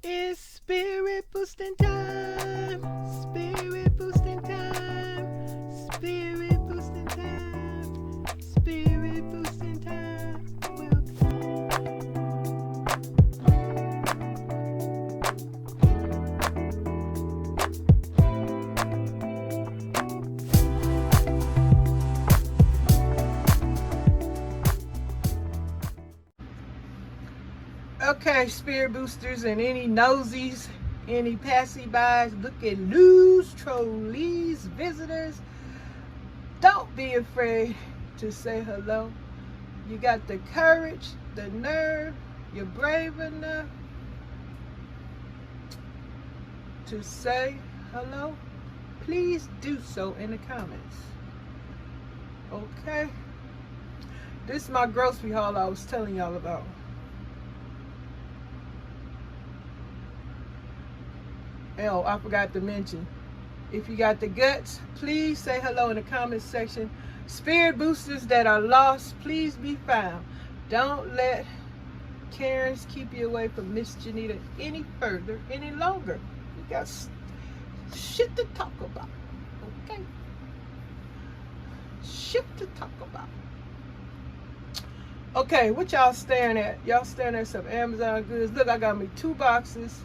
It's spirit boosting time. Spirit boosting time. Spirit boosting time. Spirit boosting time. Okay, spirit boosters and any nosies, any passy-bys, looking loose, trolleys, visitors, don't be afraid to say hello. You got the courage, the nerve, you're brave enough to say hello. Please do so in the comments. Okay? This is my grocery haul I was telling y'all about. Oh, I forgot to mention, if you got the guts, please say hello in the comment section. Spirit boosters that are lost, please be found. Don't let Karens keep you away from Miss JENITA any further, any longer. We got shit to talk about, okay? Shit to talk about. Okay, what y'all staring at? Y'all staring at some Amazon goods. Look, I got me 2 boxes.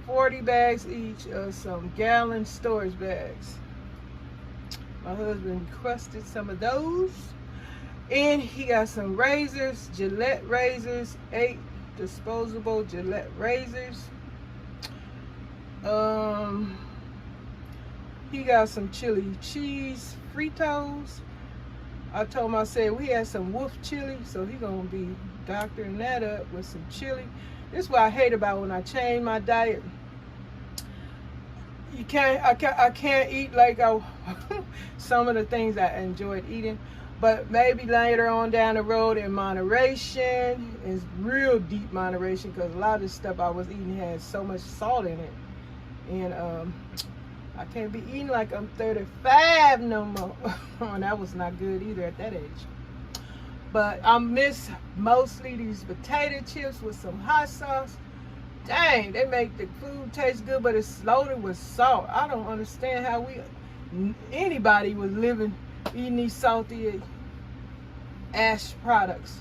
40 bags each of some gallon storage bags. My husband requested some of those. And he got some razors, Gillette razors, 8 disposable Gillette razors. He got some chili cheese Fritos. I told him, I said, we had some wolf chili, so he gonna be doctoring that up with some chili. This is what I hate about when I change my diet. I can't eat like some of the things I enjoyed eating, but maybe later on down the road in moderation, is real deep moderation, because a lot of the stuff I was eating had so much salt in it, and I can't be eating like I'm 35 no more. And that was not good either at that age. But I miss mostly these potato chips with some hot sauce. Dang, they make the food taste good, but it's loaded with salt. I don't understand how anybody was eating these salty ash products.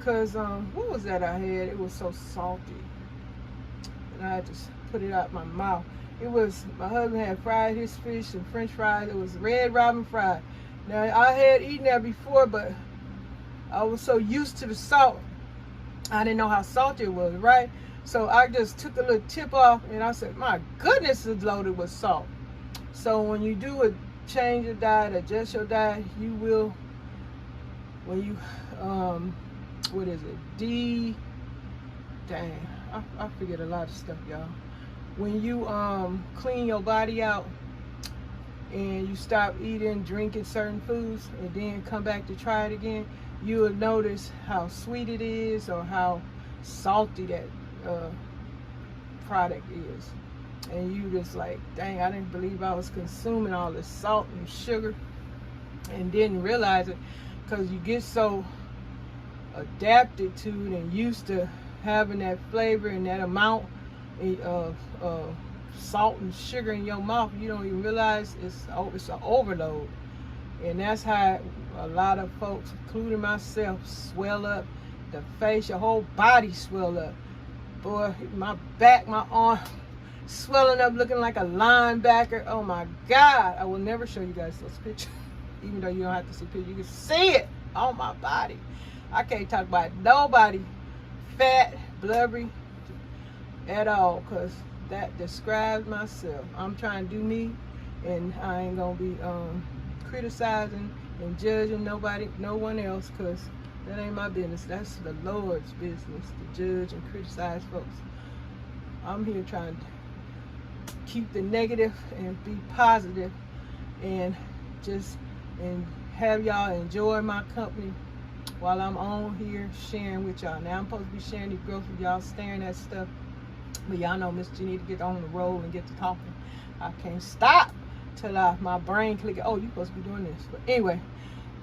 Cause what was that I had? It was so salty, and I had to put it out my mouth. It was, my husband had fried his fish and French fries. It was Red Robin fried. Now I had eaten that before, but I was so used to the salt, I didn't know how salty it was, right? So I just took a little tip off, and I said, my goodness, it's loaded with salt. So when you do a change of diet, adjust your diet, you will, when you, what is it? Dang, I forget a lot of stuff, y'all. When you clean your body out and you stop eating, drinking certain foods, and then come back to try it again, you will notice how sweet it is, or how salty that product is. And you just like, dang, I didn't believe I was consuming all this salt and sugar, and didn't realize it, because you get so adapted to it and used to having that flavor and that amount of salt and sugar in your mouth, you don't even realize it's an overload. And that's how a lot of folks, including myself, swell up. The face, your whole body swell up. Boy, my back, my arm, swelling up, looking like a linebacker. Oh my God, I will never show you guys those pictures. Even though you don't have to see pictures, you can see it on my body. I can't talk about nobody fat, blubbery at all, because that describes myself. I'm trying to do me, and I ain't gonna be criticizing and judging no one else, because that ain't my business. That's the Lord's business to judge and criticize folks. I'm here trying to keep the negative and be positive, and have y'all enjoy my company while I'm on here sharing with y'all. Now I'm supposed to be sharing these groceries with y'all, staring at stuff, but y'all know Miss JENITA get on the roll and get to talking. I can't stop till my brain click. Oh, you supposed to be doing this. But anyway,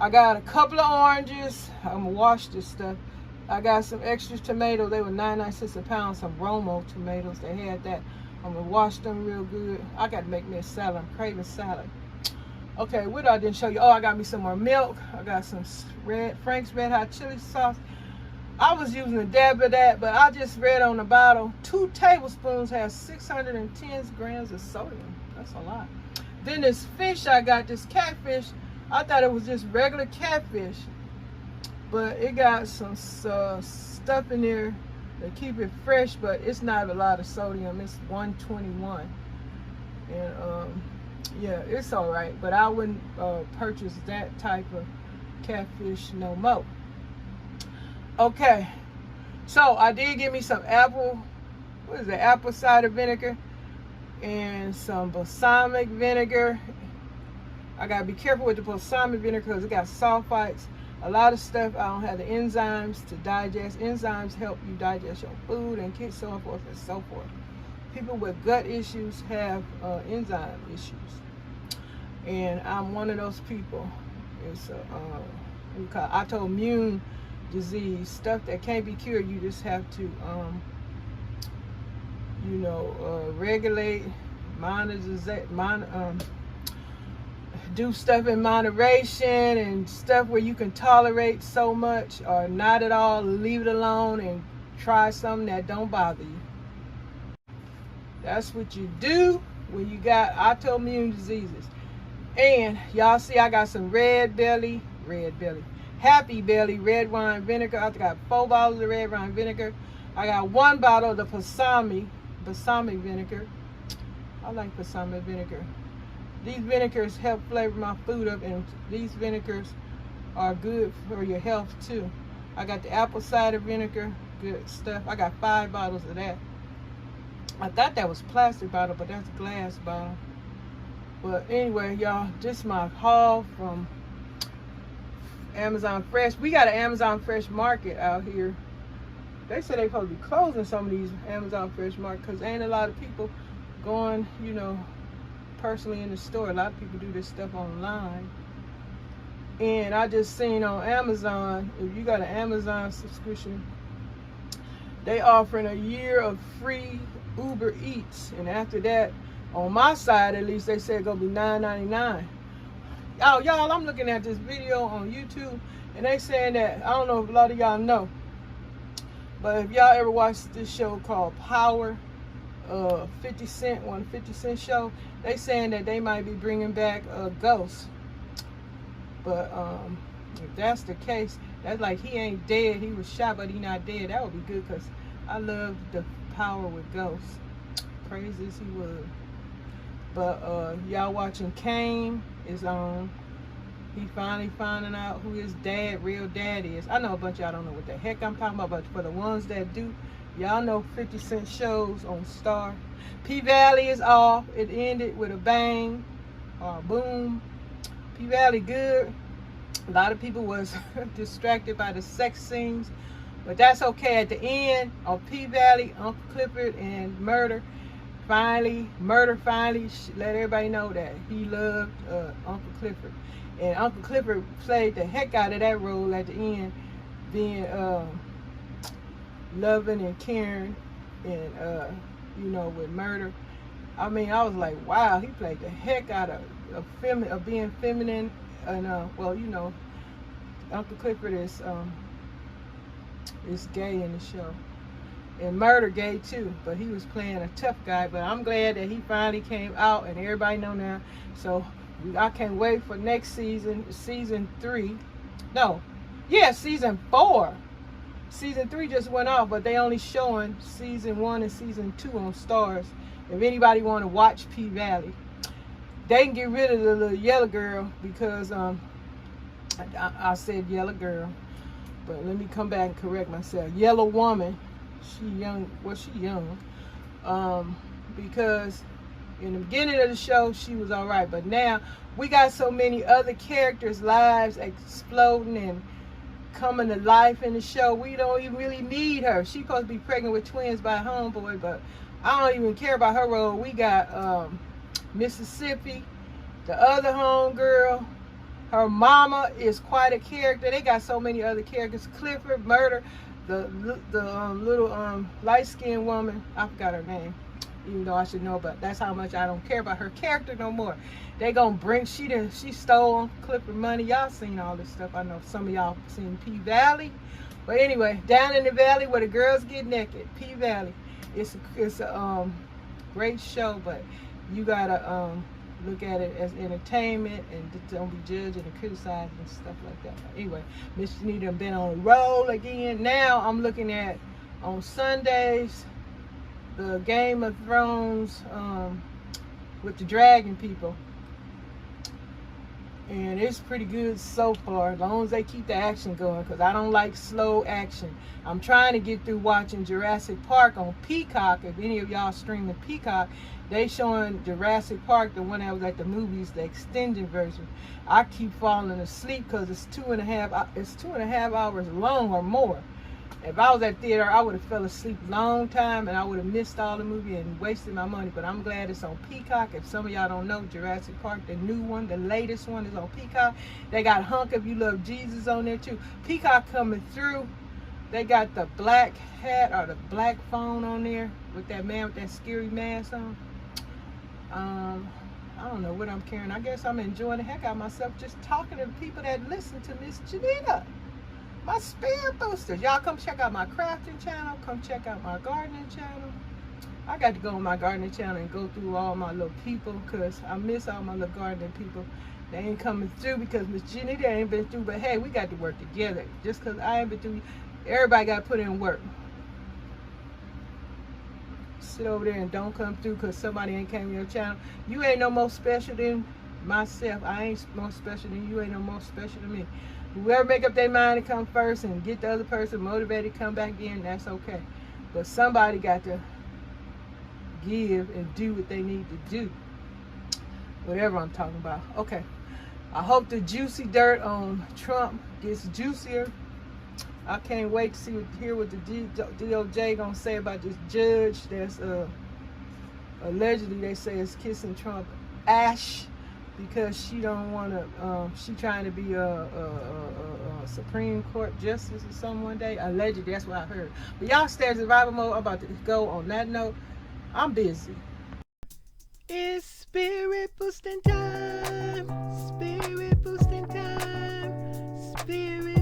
I got a couple of oranges. I'm gonna wash this stuff. I got some extra tomatoes. They were 99 cents a pound. Some Romo tomatoes. They had that. I'm gonna wash them real good. I gotta make me a salad. I'm craving salad. Okay, what I didn't show you? Oh, I got me some more milk. I got some Frank's Red Hot Chili Sauce. I was using a dab of that, but I just read on the bottle, 2 tablespoons has 610 grams of sodium. That's a lot. Then this fish I got, this catfish, I thought it was just regular catfish, but it got some stuff in there to keep it fresh, but it's not a lot of sodium. It's 121. And yeah, it's all right, but I wouldn't purchase that type of catfish no more. Okay, so I did get me some apple cider vinegar and some balsamic vinegar. I gotta be careful with the balsamic vinegar because it got sulfites. A lot of stuff I don't have the enzymes to digest. Enzymes help you digest your food and so forth and so forth. People with gut issues have enzyme issues, and I'm one of those people. It's autoimmune disease, stuff that can't be cured. You just have to regulate, do stuff in moderation, and stuff where you can tolerate so much or not at all, leave it alone and try something that don't bother you. That's what you do when you got autoimmune diseases. And y'all see I got some Happy Belly red wine vinegar. I got 4 bottles of red wine vinegar. I got 1 bottle of the balsamic vinegar. I like balsamic vinegar. These vinegars help flavor my food up, and these vinegars are good for your health too. I got the apple cider vinegar, good stuff. I got 5 bottles of that. I thought that was plastic bottle, but that's a glass bottle. But anyway, y'all, this is my haul from Amazon Fresh. We got an Amazon Fresh market out here. They said they supposed to be closing some of these Amazon Fresh markets because ain't a lot of people going, personally in the store. A lot of people do this stuff online. And I just seen on Amazon, if you got an Amazon subscription, they offering a year of free Uber Eats. And after that, on my side at least, they said it's gonna be $9.99. Oh, y'all, I'm looking at this video on YouTube, and they saying that, I don't know if a lot of y'all know, but if y'all ever watched this show called Power, 50 Cent show, they saying that they might be bringing back Ghost. But if that's the case, that's like he ain't dead. He was shot, but he not dead. That would be good, because I love the Power with Ghost. Crazy as he was. But y'all watching Kane is on. He finally finding out who his real dad is. I know a bunch of y'all don't know what the heck I'm talking about, but for the ones that do, y'all know 50 Cent shows on Star. P-Valley is off. It ended with a bang or a boom. P-Valley good. A lot of people was distracted by the sex scenes, but that's okay. At the end of P-Valley, Uncle Clifford and Murder finally let everybody know that he loved Uncle Clifford. And Uncle Clifford played the heck out of that role at the end, being loving and caring and with Murder. I mean, I was like, wow, he played the heck out of being feminine. And Uncle Clifford is gay in the show, and Murder gay too, but he was playing a tough guy. But I'm glad that he finally came out and everybody know now. So I can't wait for next season, season 3. No, yeah, season 4. Season 3 just went off, but they only showing season 1 and season 2 on Stars. If anybody want to watch P-Valley, they can get rid of the little yellow girl, because I said yellow girl, but let me come back and correct myself. Yellow woman. She young. Well, she young. Because in the beginning of the show, she was all right, but now we got so many other characters' lives exploding and coming to life in the show. We don't even really need her. She's supposed to be pregnant with twins by homeboy, but I don't even care about her role. We got Mississippi, the other homegirl. Her mama is quite a character. They got so many other characters. Clifford, Murder. the little light-skinned woman, I forgot her name, even though I should know, but that's how much I don't care about her character no more. They gonna bring, she stole Clipper money. Y'all seen all this stuff. I know some of y'all seen P-Valley. But anyway, down in the valley where the girls get naked, P-Valley. It's a great show, but you gotta look at it as entertainment and don't be judging and criticizing and stuff like that. Anyway, Miss JENITA been on the roll again. Now I'm looking at on Sundays the Game of Thrones with the dragon people, and it's pretty good so far, as long as they keep the action going, because I don't like slow action. I'm trying to get through watching Jurassic Park on Peacock. If any of y'all streaming Peacock, they showing Jurassic Park, the one that was at the movies, the extended version. I keep falling asleep because it's 2.5 hours long or more. If I was at theater, I would have fell asleep a long time and I would have missed all the movie and wasted my money. But I'm glad it's on Peacock. If some of y'all don't know, Jurassic Park, the new one, the latest one, is on Peacock. They got Hunk If You Love Jesus on there too. Peacock coming through. They got the black hat or the black phone on there with that man with that scary mask on. I don't know what I'm carrying. I guess I'm enjoying the heck out of myself just talking to the people that listen to Miss JENITA. My spam boosters. Y'all come check out my crafting channel. Come check out my gardening channel. I got to go on my gardening channel and go through all my little people, because I miss all my little gardening people. They ain't coming through because Miss JENITA ain't been through. But hey, we got to work together. Just because I ain't been through, everybody got to put in work. Sit over there and don't come through because somebody ain't came to your channel. You ain't no more special than myself. I ain't more special than you. Ain't no more special than me. Whoever make up their mind to come first and get the other person motivated to come back in, that's okay. But somebody got to give and do what they need to do. Whatever I'm talking about. Okay. I hope the juicy dirt on Trump gets juicier. I can't wait to hear what the DOJ gonna say about this judge that's allegedly, they say, is kissing Trump ash because she don't want to. She trying to be a Supreme Court justice or something one day. Allegedly, that's what I heard. But y'all stay in survival mode. I'm about to go on that note. I'm busy. It's spirit boosting time. Spirit boosting time. Spirit.